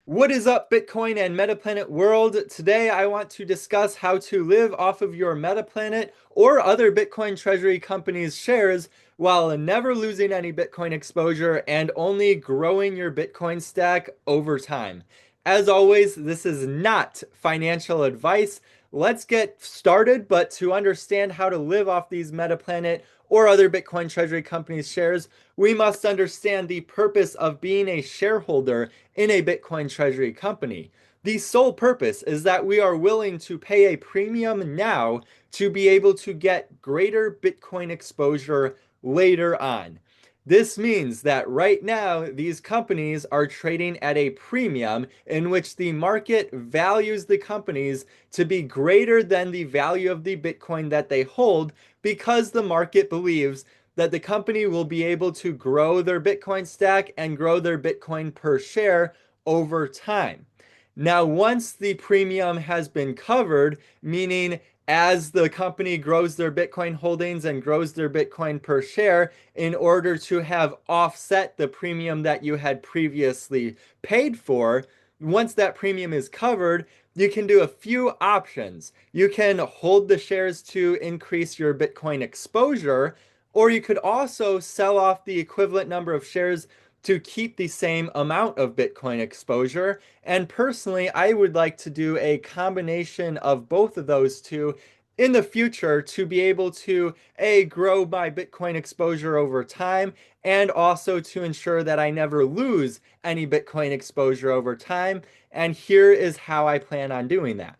What is up, Bitcoin and Metaplanet world? Today, I want to discuss how to live off of your Metaplanet or other Bitcoin treasury companies' shares while never losing any Bitcoin exposure and only growing your Bitcoin stack over time. As always, this is not financial advice. Let's get started, but to understand how to live off these Metaplanet or other Bitcoin treasury companies' shares, we must understand the purpose of being a shareholder in a Bitcoin treasury company. The sole purpose is that we are willing to pay a premium now to be able to get greater Bitcoin exposure later on. This means that right now, these companies are trading at a premium in which the market values the companies to be greater than the value of the Bitcoin that they hold because the market believes that the company will be able to grow their Bitcoin stack and grow their Bitcoin per share over time. Now, once the premium has been covered, meaning as the company grows their Bitcoin holdings and grows their Bitcoin per share, in order to have offset the premium that you had previously paid for, once that premium is covered, you can do a few options. You can hold the shares to increase your Bitcoin exposure, or you could also sell off the equivalent number of shares to keep the same amount of Bitcoin exposure. And personally, I would like to do a combination of both of those two in the future to be able to grow my Bitcoin exposure over time and also to ensure that I never lose any Bitcoin exposure over time. And here is how I plan on doing that.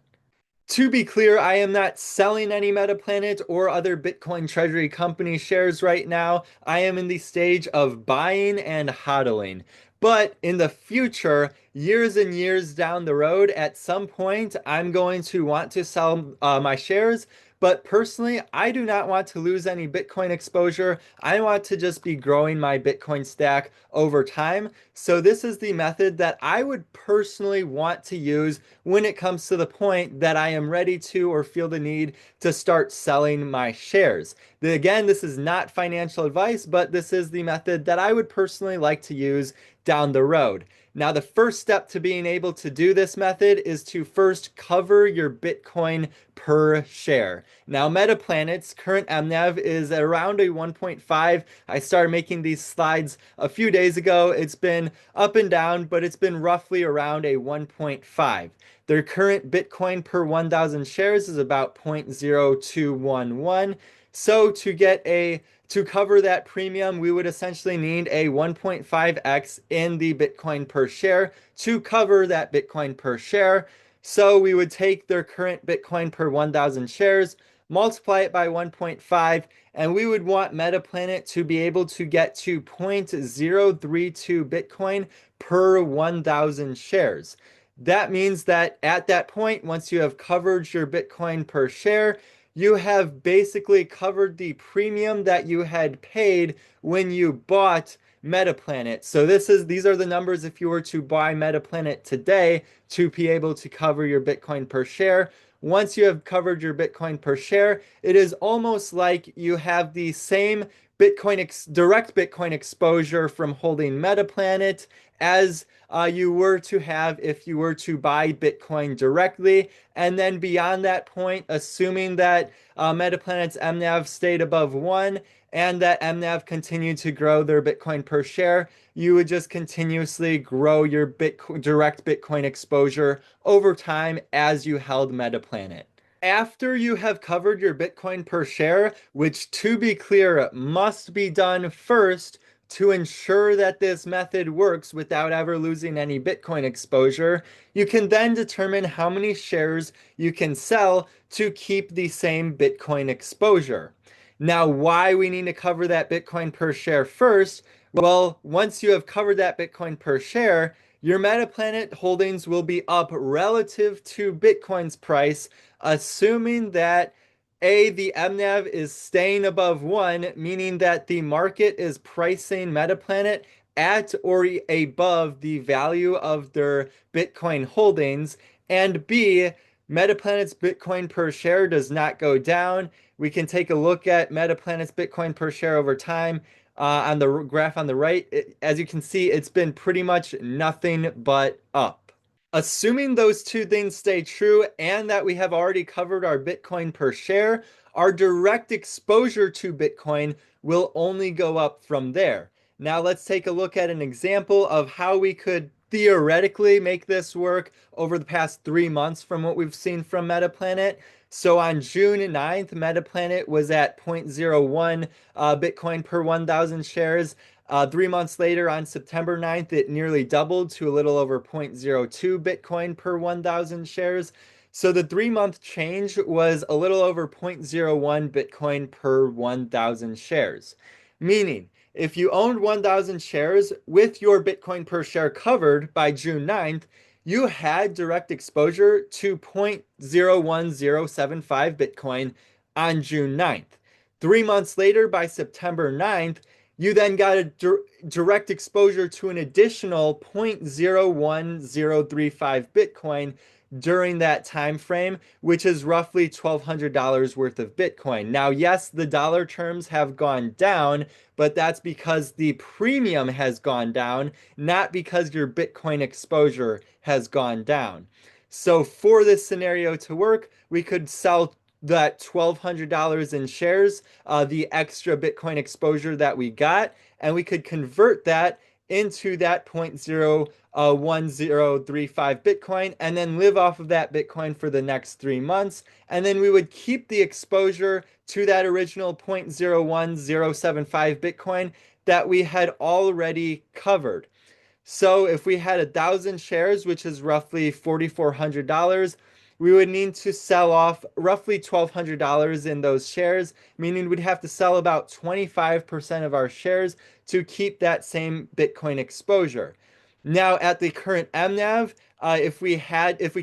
To be clear, I am not selling any Metaplanet or other Bitcoin treasury company shares right now. I am in the stage of buying and hodling. But in the future, years and years down the road, at some point, I'm going to want to sell my shares. But personally, I do not want to lose any Bitcoin exposure. I want to just be growing my Bitcoin stack over time. So this is the method that I would personally want to use when it comes to the point that I am ready to or feel the need to start selling my shares. Again, this is not financial advice, but this is the method that I would personally like to use down the road. Now, the first step to being able to do this method is to first cover your Bitcoin per share. Now, Metaplanet's current MNAV is around a 1.5. I started making these slides a few days ago. It's been up and down, but it's been roughly around a 1.5. Their current Bitcoin per 1,000 shares is about 0.0211. So to cover that premium, we would essentially need a 1.5x in the Bitcoin per share to cover that Bitcoin per share. So we would take their current Bitcoin per 1,000 shares, multiply it by 1.5, and we would want Metaplanet to be able to get to 0.032 Bitcoin per 1,000 shares. That means that at that point, once you have covered your Bitcoin per share, you have basically covered the premium that you had paid when you bought Metaplanet. So these are the numbers if you were to buy Metaplanet today to be able to cover your Bitcoin per share. Once you have covered your Bitcoin per share, it is almost like you have the same direct Bitcoin exposure from holding Metaplanet as you were to have if you were to buy Bitcoin directly. And then beyond that point, assuming that Metaplanet's MNAV stayed above 1 and that MNAV continued to grow their Bitcoin per share, you would just continuously grow your direct Bitcoin exposure over time as you held Metaplanet. After you have covered your Bitcoin per share, which to be clear must be done first to ensure that this method works without ever losing any Bitcoin exposure, you can then determine how many shares you can sell to keep the same Bitcoin exposure. Now, why we need to cover that Bitcoin per share first? Well, once you have covered that Bitcoin per share, your Metaplanet holdings will be up relative to Bitcoin's price, assuming that the MNAV is staying above 1, meaning that the market is pricing Metaplanet at or above the value of their Bitcoin holdings, and B, Metaplanet's Bitcoin per share does not go down. We can take a look at Metaplanet's Bitcoin per share over time. On the graph on the right, as you can see, it's been pretty much nothing but up. Assuming those two things stay true and that we have already covered our Bitcoin per share, our direct exposure to Bitcoin will only go up from there. Now let's take a look at an example of how we could theoretically make this work over the past 3 months from what we've seen from Metaplanet. So on June 9th, Metaplanet was at zero point zero 0.01 Bitcoin per 1,000 shares. 3 months later, on September 9th, it nearly doubled to a little over zero point zero 0.02 Bitcoin per 1,000 shares. So the 3 month change was a little over zero point zero 0.01 Bitcoin per 1,000 shares. Meaning, if you owned 1,000 shares with your Bitcoin per share covered by June 9th, you had direct exposure to 0.01075 Bitcoin on June 9th. 3 months later, by September 9th, you then got a direct exposure to an additional 0.01035 Bitcoin during that time frame, which is roughly $1,200 worth of Bitcoin. Now, yes, the dollar terms have gone down, but that's because the premium has gone down, not because your Bitcoin exposure has gone down. So for this scenario to work, we could sell that $1,200 in shares, the extra Bitcoin exposure that we got, and we could convert that into that 0.01035 Bitcoin and then live off of that Bitcoin for the next 3 months. And then we would keep the exposure to that original 0.01075 Bitcoin that we had already covered. So if we had 1,000 shares, which is roughly $4,400, we would need to sell off roughly $1,200 in those shares, meaning we'd have to sell about 25% of our shares to keep that same Bitcoin exposure. Now, at the current MNAV, if we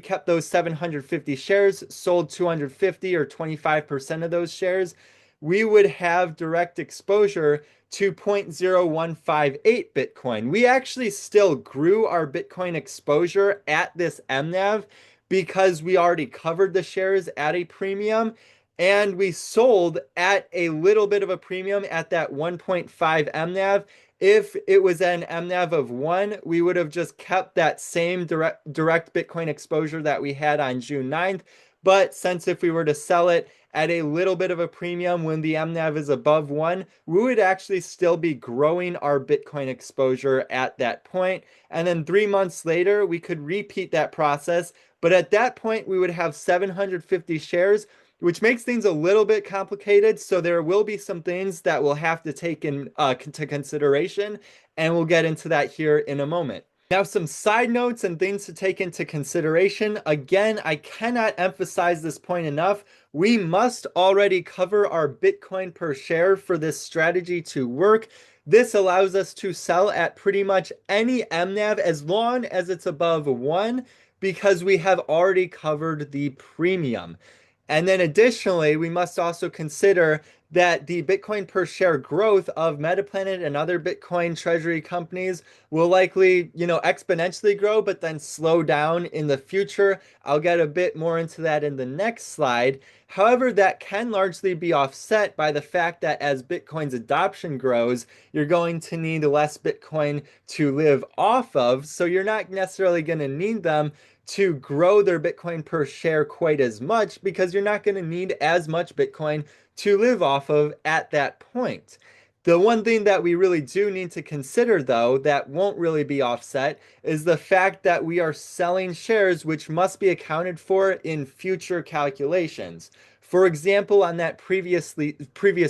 kept those 750 shares, sold 250 or 25% of those shares, we would have direct exposure to 0.0158 Bitcoin. We actually still grew our Bitcoin exposure at this MNAV because we already covered the shares at a premium and we sold at a little bit of a premium at that 1.5 MNAV. If it was an MNAV of 1, we would have just kept that same direct Bitcoin exposure that we had on June 9th. But since if we were to sell it at a little bit of a premium when the MNAV is above 1, we would actually still be growing our Bitcoin exposure at that point. And then 3 months later, we could repeat that process. But at that point, we would have 750 shares, which makes things a little bit complicated. So there will be some things that we'll have to take into consideration, and we'll get into that here in a moment. Now, some side notes and things to take into consideration. Again, I cannot emphasize this point enough. We must already cover our Bitcoin per share for this strategy to work. This allows us to sell at pretty much any MNAV as long as it's above 1 because we have already covered the premium. And then additionally, we must also consider that the Bitcoin per share growth of Metaplanet and other Bitcoin treasury companies will likely, exponentially grow, but then slow down in the future. I'll get a bit more into that in the next slide. However, that can largely be offset by the fact that as Bitcoin's adoption grows, you're going to need less Bitcoin to live off of. So you're not necessarily going to need them to grow their Bitcoin per share quite as much because you're not going to need as much Bitcoin to live off of at that point. The one thing that we really do need to consider, though, that won't really be offset is the fact that we are selling shares which must be accounted for in future calculations. For example, on that previous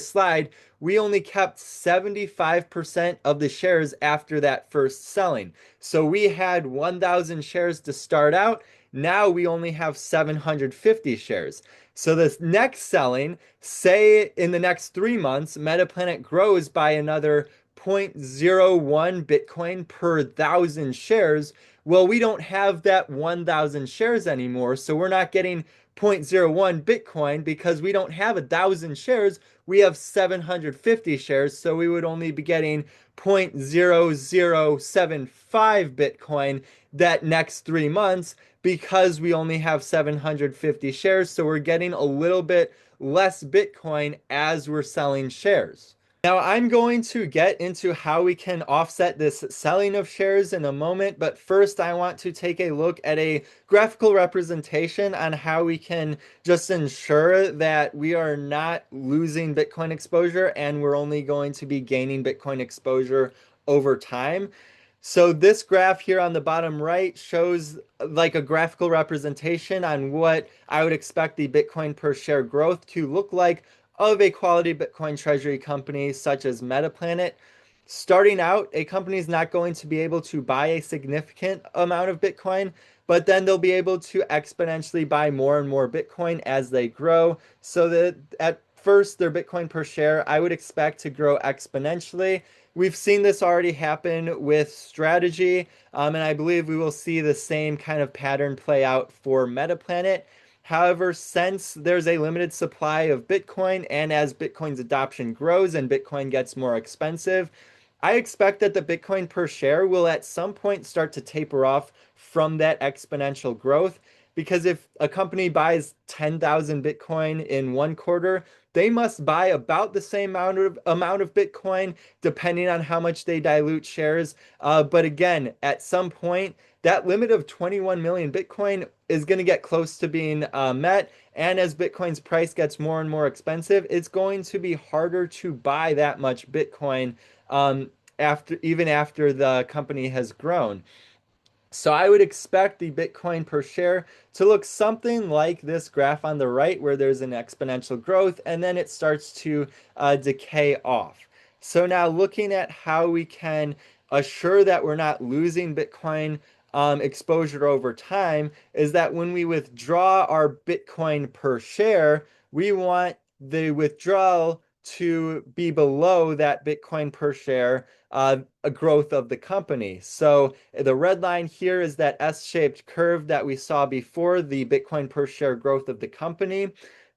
slide, we only kept 75% of the shares after that first selling. So we had 1,000 shares to start out. Now we only have 750 shares. So this next selling, say in the next 3 months, Metaplanet grows by another 0.01 Bitcoin per 1,000 shares. Well, we don't have that 1,000 shares anymore, so we're not getting 0.01 Bitcoin because we don't have 1,000 shares. We have 750 shares, so we would only be getting 0.0075 Bitcoin that next 3 months because we only have 750 shares. So we're getting a little bit less Bitcoin as we're selling shares. Now, I'm going to get into how we can offset this selling of shares in a moment, but first I want to take a look at a graphical representation on how we can just ensure that we are not losing Bitcoin exposure and we're only going to be gaining Bitcoin exposure over time. So this graph here on the bottom right shows like a graphical representation on what I would expect the Bitcoin per share growth to look like of a quality Bitcoin treasury company such as Metaplanet. Starting out, a company is not going to be able to buy a significant amount of Bitcoin, but then they'll be able to exponentially buy more and more Bitcoin as they grow. So that at first, their Bitcoin per share, I would expect to grow exponentially. We've seen this already happen with strategy, and I believe we will see the same kind of pattern play out for Metaplanet. However, since there's a limited supply of Bitcoin and as Bitcoin's adoption grows and Bitcoin gets more expensive, I expect that the Bitcoin per share will at some point start to taper off from that exponential growth. Because if a company buys 10,000 Bitcoin in one quarter, they must buy about the same amount of Bitcoin, depending on how much they dilute shares. But again, at some point, that limit of 21 million Bitcoin is going to get close to being met. And as Bitcoin's price gets more and more expensive, it's going to be harder to buy that much Bitcoin even after the company has grown. So I would expect the Bitcoin per share to look something like this graph on the right, where there's an exponential growth and then it starts to decay off. So now looking at how we can assure that we're not losing Bitcoin exposure over time is that when we withdraw our Bitcoin per share, we want the withdrawal to be below that Bitcoin per share a growth of the company. So the red line here is that S-shaped curve that we saw before, the Bitcoin per share growth of the company.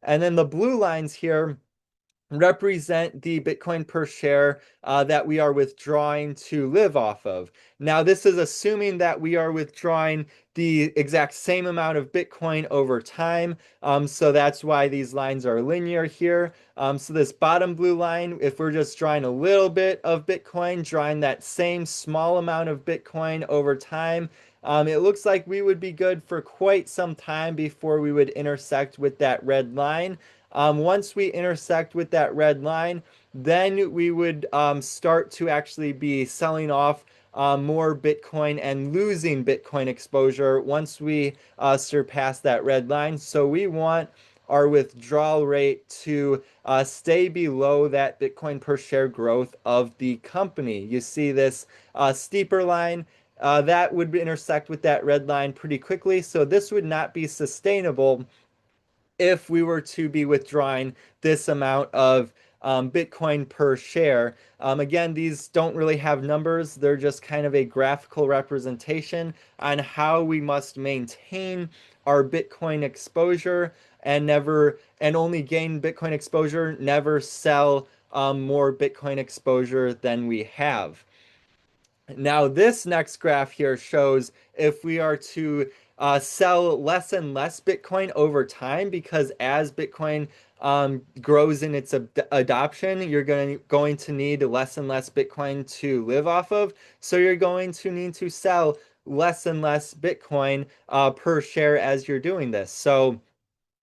And then the blue lines here represent the Bitcoin per share that we are withdrawing to live off of. Now, this is assuming that we are withdrawing the exact same amount of Bitcoin over time. So that's why these lines are linear here. So this bottom blue line, if we're just drawing a little bit of Bitcoin, drawing that same small amount of Bitcoin over time, it looks like we would be good for quite some time before we would intersect with that red line. Once we intersect with that red line, then we would start to actually be selling off more Bitcoin and losing Bitcoin exposure once we surpass that red line. So we want our withdrawal rate to stay below that Bitcoin per share growth of the company. You see this steeper line. That would intersect with that red line pretty quickly. So this would not be sustainable if we were to be withdrawing this amount of Bitcoin per share. Again, these don't really have numbers. They're just kind of a graphical representation on how we must maintain our Bitcoin exposure and only gain Bitcoin exposure, never sell more Bitcoin exposure than we have. Now, this next graph here shows if we are to sell less and less Bitcoin over time, because as Bitcoin grows in its adoption, you're going to need less and less Bitcoin to live off of. So you're going to need to sell less and less Bitcoin per share as you're doing this. So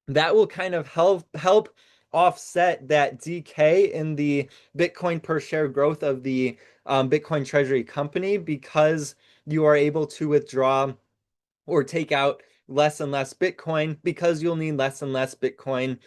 that will kind of help offset that decay in the Bitcoin per share growth of the Bitcoin treasury company, because you are able to withdraw or take out less and less Bitcoin, because you'll need less and less Bitcoin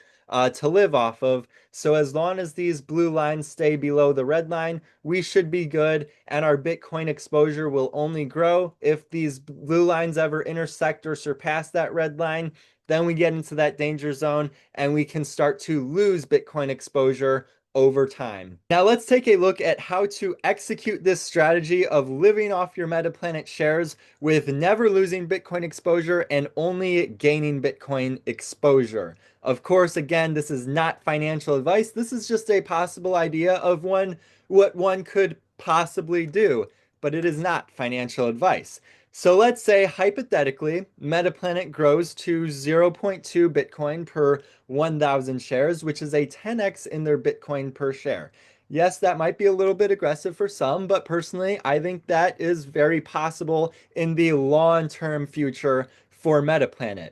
to live off of. So as long as these blue lines stay below the red line, we should be good, and our Bitcoin exposure will only grow. If these blue lines ever intersect or surpass that red line, then we get into that danger zone and we can start to lose Bitcoin exposure over time. Now let's take a look at how to execute this strategy of living off your Metaplanet shares with never losing Bitcoin exposure and only gaining Bitcoin exposure. Of course, again, this is not financial advice. This is just a possible idea of what one could possibly do, but it is not financial advice. So let's say hypothetically, Metaplanet grows to 0.2 Bitcoin per 1,000 shares, which is a 10x in their Bitcoin per share. Yes, that might be a little bit aggressive for some, but personally, I think that is very possible in the long-term future for Metaplanet.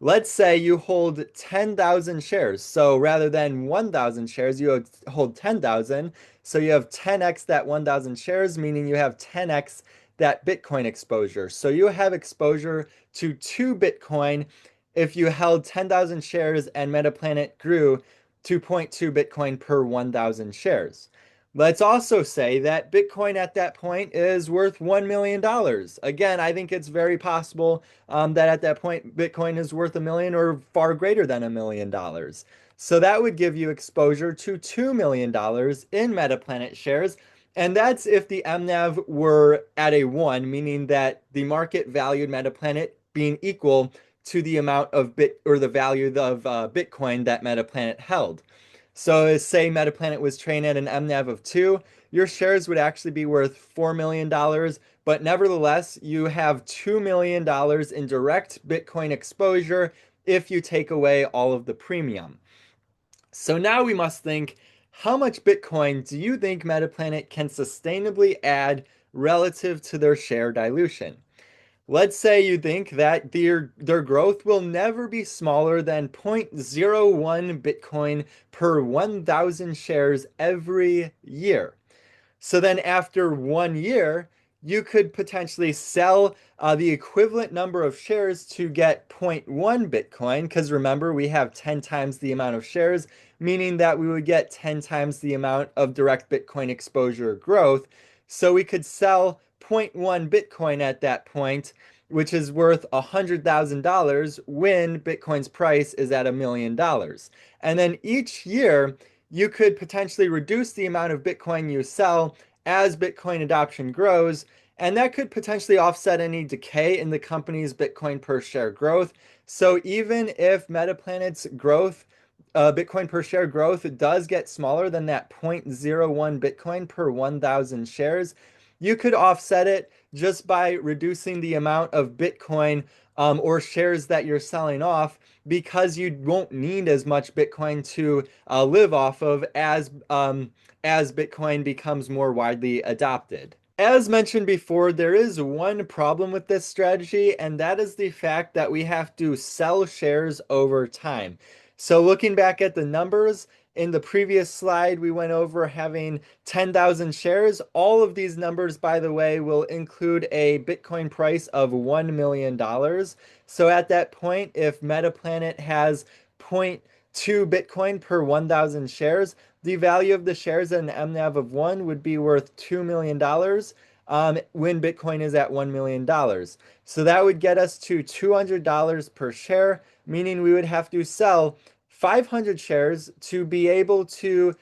Let's say you hold 10,000 shares. So rather than 1,000 shares, you hold 10,000. So you have 10x that 1,000 shares, meaning you have 10x that Bitcoin exposure. So you have exposure to 2 Bitcoin if you held 10,000 shares and Metaplanet grew 2.2 Bitcoin per 1,000 shares. Let's also say that Bitcoin at that point is worth $1 million. Again, I think it's very possible that at that point Bitcoin is worth a million or far greater than $1 million. So that would give you exposure to $2 million in Metaplanet shares. And that's if the MNAV were at a 1, meaning that the market valued Metaplanet being equal to the amount of bit or the value of Bitcoin that Metaplanet held. So say Metaplanet was trading at an MNAV of 2, your shares would actually be worth $4 million, but nevertheless, you have $2 million in direct Bitcoin exposure if you take away all of the premium. So now we must think, how much Bitcoin do you think Metaplanet can sustainably add relative to their share dilution? Let's say you think that their growth will never be smaller than 0.01 Bitcoin per 1,000 shares every year. So then after 1 year, you could potentially sell the equivalent number of shares to get zero point 0.1 Bitcoin, because remember, we have 10 times the amount of shares, meaning that we would get 10 times the amount of direct Bitcoin exposure growth. So we could sell zero point 0.1 Bitcoin at that point, which is worth $100,000 when Bitcoin's price is at $1 million. And then each year, you could potentially reduce the amount of Bitcoin you sell as Bitcoin adoption grows, and that could potentially offset any decay in the company's Bitcoin per share growth. So even if Metaplanet's growth, Bitcoin per share growth does get smaller than that zero point zero 0.01 Bitcoin per 1,000 shares, you could offset it just by reducing the amount of Bitcoin or shares that you're selling off because you won't need as much Bitcoin to live off of as Bitcoin becomes more widely adopted. As mentioned before, there is one problem with this strategy, and that is the fact that we have to sell shares over time. So looking back at the numbers, in the previous slide, we went over having 10,000 shares. All of these numbers, by the way, will include a Bitcoin price of $1 million. So at that point, if Metaplanet has 0.2 Bitcoin per 1,000 shares, the value of the shares at an MNAV of 1 would be worth $2 million when Bitcoin is at $1 million. So that would get us to $200 per share, meaning we would have to sell 500 shares to be able to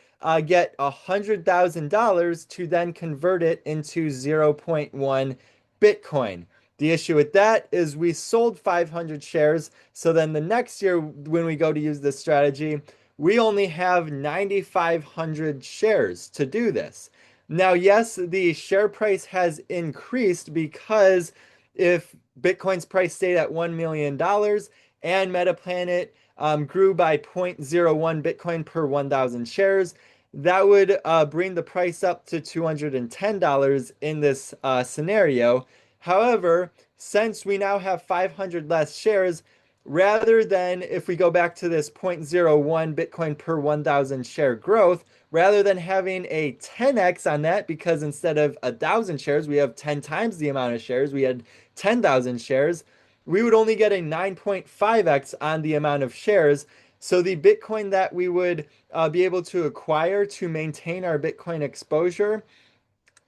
get $100,000 to then convert it into zero point 0.1 Bitcoin. The issue with that is we sold 500 shares, so then the next year when we go to use this strategy, we only have 9,500 shares to do this. Now, yes, the share price has increased because if Bitcoin's price stayed at $1 million and Metaplanet grew by zero point zero 0.01 Bitcoin per 1,000 shares, that would bring the price up to $210 in this scenario. However, since we now have 500 less shares, rather than if we go back to this zero point zero 0.01 Bitcoin per 1,000 share growth, rather than having a 10x on that, because instead of 1,000 shares, we have 10 times the amount of shares, we had 10,000 shares, we would only get a 9.5x on the amount of shares. So the Bitcoin that we would be able to acquire to maintain our Bitcoin exposure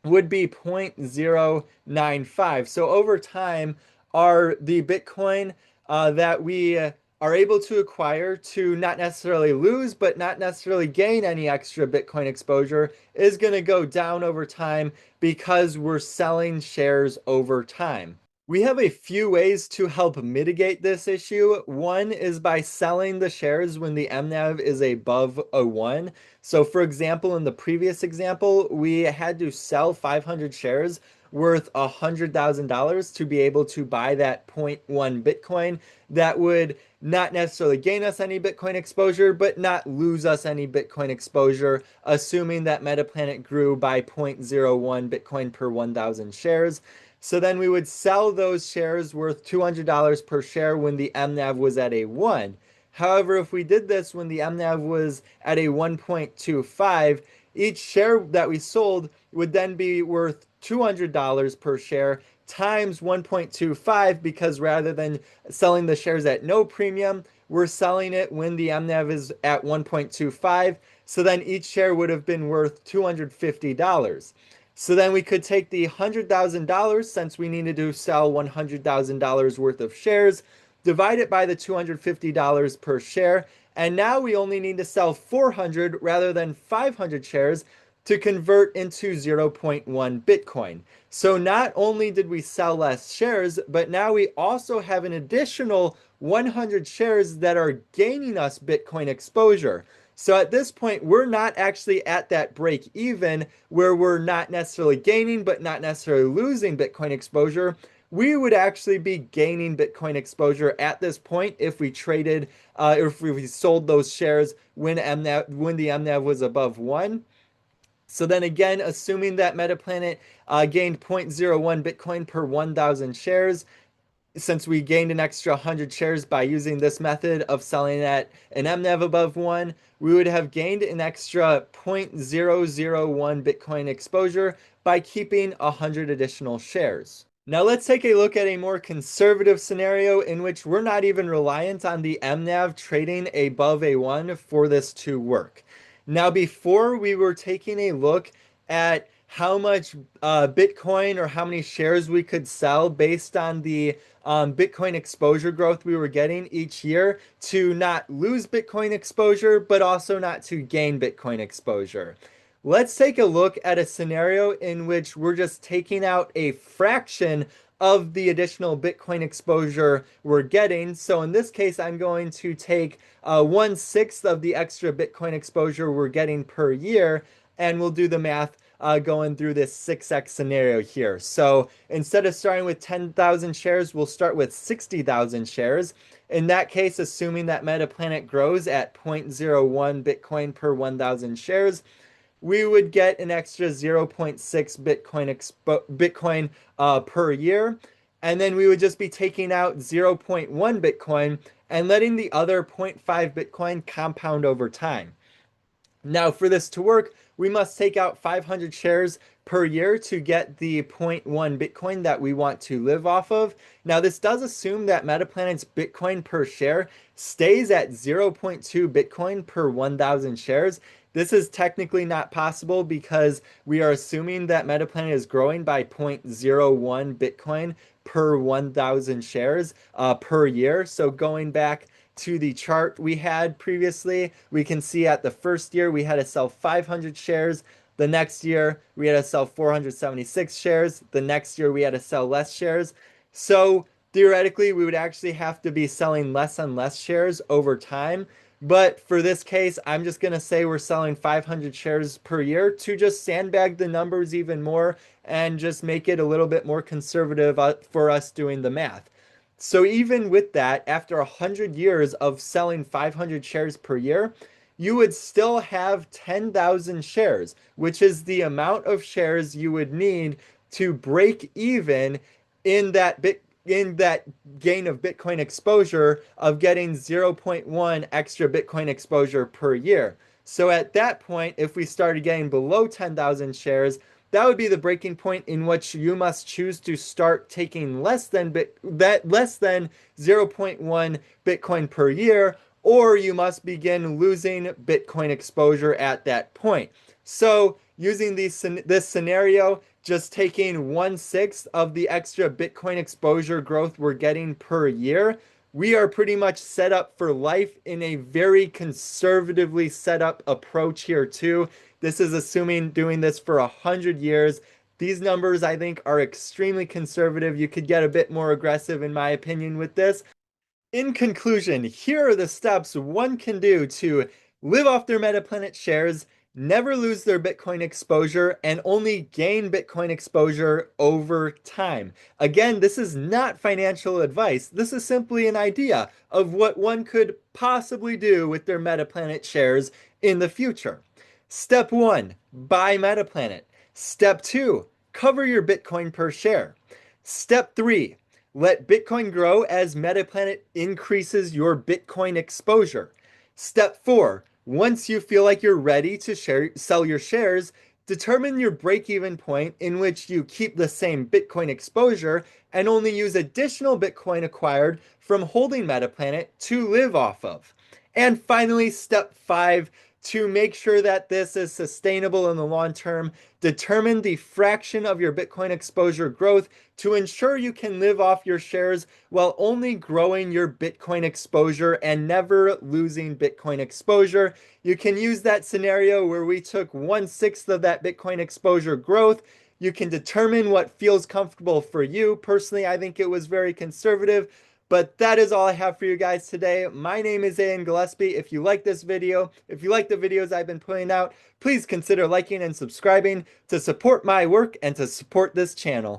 would be 0.095. So over time, the Bitcoin that we are able to acquire to not necessarily lose, but not necessarily gain any extra Bitcoin exposure is going to go down over time because we're selling shares over time. We have a few ways to help mitigate this issue. One is by selling the shares when the MNAV is above a 1. So for example, in the previous example, we had to sell 500 shares worth $100,000 to be able to buy that zero point 0.1 Bitcoin that would not necessarily gain us any Bitcoin exposure, but not lose us any Bitcoin exposure, assuming that Metaplanet grew by 0.01 Bitcoin per 1,000 shares. So then we would sell those shares worth $200 per share when the MNAV was at a 1. However, if we did this when the MNAV was at a 1.25, each share that we sold would then be worth $200 per share times 1.25, because rather than selling the shares at no premium, we're selling it when the MNAV is at 1.25. So then each share would have been worth $250. So then we could take the $100,000, since we needed to sell $100,000 worth of shares, divide it by the $250 per share, and now we only need to sell 400 rather than 500 shares to convert into zero point 0.1 Bitcoin. So not only did we sell less shares, but now we also have an additional 100 shares that are gaining us Bitcoin exposure. So at this point, we're not actually at that break even where we're not necessarily gaining, but not necessarily losing Bitcoin exposure. We would actually be gaining Bitcoin exposure at this point if we traded, if we sold those shares when when the MNAV was above 1. So then again, assuming that Metaplanet gained zero point 0.01 Bitcoin per 1,000 shares, since we gained an extra 100 shares by using this method of selling at an MNAV above 1, we would have gained an extra 0.001 Bitcoin exposure by keeping 100 additional shares. Now let's take a look at a more conservative scenario in which we're not even reliant on the MNAV trading above a 1 for this to work. Now, before we were taking a look at how much Bitcoin or how many shares we could sell based on the Bitcoin exposure growth we were getting each year to not lose Bitcoin exposure, but also not to gain Bitcoin exposure. Let's take a look at a scenario in which we're just taking out a fraction of the additional Bitcoin exposure we're getting. So in this case, I'm going to take 1/6 of the extra Bitcoin exposure we're getting per year, and we'll do the math going through this 6x scenario here. So instead of starting with 10,000 shares, we'll start with 60,000 shares. In that case, assuming that Metaplanet grows at 0.01 Bitcoin per 1,000 shares, we would get an extra 0.6 Bitcoin per year. And then we would just be taking out 0.1 Bitcoin and letting the other 0.5 Bitcoin compound over time. Now, for this to work, we must take out 500 shares per year to get the zero point 0.1 Bitcoin that we want to live off of. Now, this does assume that Metaplanet's Bitcoin per share stays at 0.2 Bitcoin per 1,000 shares. This is technically not possible because we are assuming that Metaplanet is growing by 0.01 Bitcoin per 1,000 shares per year. So going back to the chart we had previously, we can see at the first year we had to sell 500 shares. The next year we had to sell 476 shares. The next year we had to sell less shares. So theoretically, we would actually have to be selling less and less shares over time. But for this case, I'm just going to say we're selling 500 shares per year to just sandbag the numbers even more and just make it a little bit more conservative for us doing the math. So even with that, after 100 years of selling 500 shares per year, you would still have 10,000 shares, which is the amount of shares you would need to break even in that gain of Bitcoin exposure of getting 0.1 extra Bitcoin exposure per year. So at that point, if we started getting below 10,000 shares, that would be the breaking point in which you must choose to start taking less than 0.1 Bitcoin per year, or you must begin losing Bitcoin exposure at that point. So using this scenario, just taking 1/6 of the extra Bitcoin exposure growth we're getting per year, we are pretty much set up for life in a very conservatively set up approach here too. This is assuming doing this for 100 years. These numbers, I think, are extremely conservative. You could get a bit more aggressive, in my opinion, with this. In conclusion, here are the steps one can do to live off their Metaplanet shares, never lose their Bitcoin exposure and only gain Bitcoin exposure over time. Again, this is not financial advice. This is simply an idea of what one could possibly do with their Metaplanet shares in the future. Step 1, buy Metaplanet. Step 2, cover your Bitcoin per share. Step 3, let Bitcoin grow as Metaplanet increases your Bitcoin exposure. Step 4, once you feel like you're ready to sell your shares, determine your break-even point in which you keep the same Bitcoin exposure and only use additional Bitcoin acquired from holding Metaplanet to live off of. And finally, step 5, to make sure that this is sustainable in the long term, determine the fraction of your Bitcoin exposure growth to ensure you can live off your shares while only growing your Bitcoin exposure and never losing Bitcoin exposure. You can use that scenario where we took 1/6 of that Bitcoin exposure growth. You can determine what feels comfortable for you. Personally, I think it was very conservative. But that is all I have for you guys today. My name is Ian Gillespie. If you like this video, if you like the videos I've been putting out, please consider liking and subscribing to support my work and to support this channel.